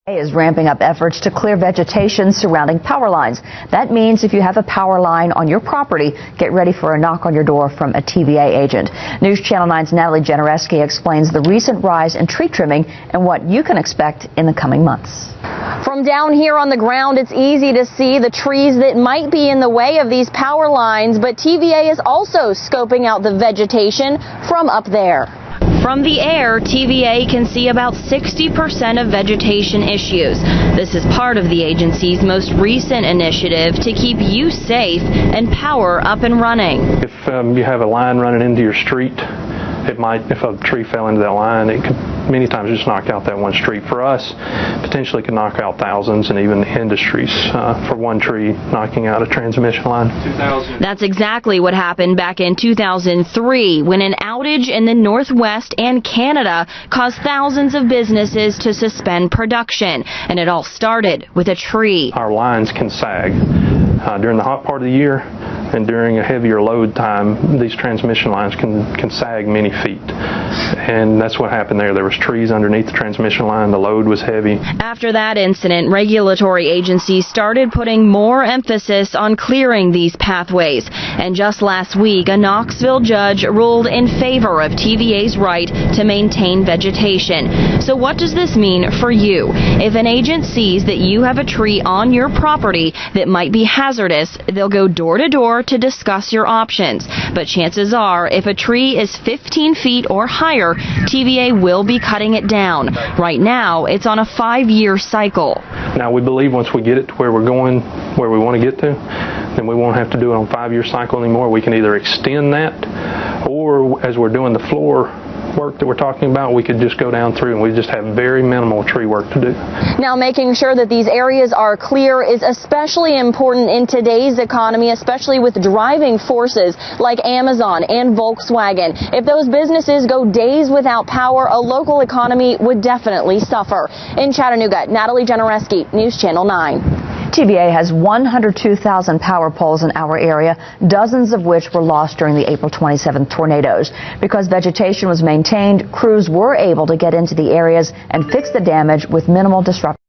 Is ramping up efforts to clear vegetation surrounding power lines. That means if you have a power line on your property, get ready for a knock on your door from a TVA agent. News Channel 9's Natalie Janareski explains the recent rise in tree trimming and what you can expect in the coming months. From down here on the ground, it's easy to see the trees that might be in the way of these power lines, but TVA is also scoping out the vegetation from up there. From the air, TVA can see about 60% of vegetation issues. This is part of the agency's most recent initiative to keep you safe and power up and running. If you have a line running into your street, it might, if a tree fell into that line, it could many times just knock out that one street. For us, potentially could knock out thousands and even industries for one tree knocking out a transmission line. That's exactly what happened back in 2003 when an outage in the Northwest and Canada caused thousands of businesses to suspend production. And it all started with a tree. Our lines can sag during the hot part of the year, and during a heavier load time, these transmission lines can sag many feet. And that's what happened there. There was trees underneath the transmission line. The load was heavy. After that incident, regulatory agencies started putting more emphasis on clearing these pathways. And just last week, a Knoxville judge ruled in favor of TVA's right to maintain vegetation. So what does this mean for you? If an agent sees that you have a tree on your property that might be hazardous, they'll go door to door to discuss your options. But chances are, if a tree is 15 feet or higher, TVA will be cutting it down. Right now, it's on a 5-year cycle. Now, we believe once we get it to where we're going, where we want to get to, then we won't have to do it on a 5-year cycle anymore. We can either extend that, or as we're doing the floor work that we're talking about, we could just go down through and we just have very minimal tree work to do. Now, making sure that these areas are clear is especially important in today's economy, especially with driving forces like Amazon and Volkswagen. If those businesses go days without power, a local economy would definitely suffer. In Chattanooga, Natalie Janareski, News Channel 9. TVA has 102,000 power poles in our area, dozens of which were lost during the April 27th tornadoes. Because vegetation was maintained, crews were able to get into the areas and fix the damage with minimal disruption.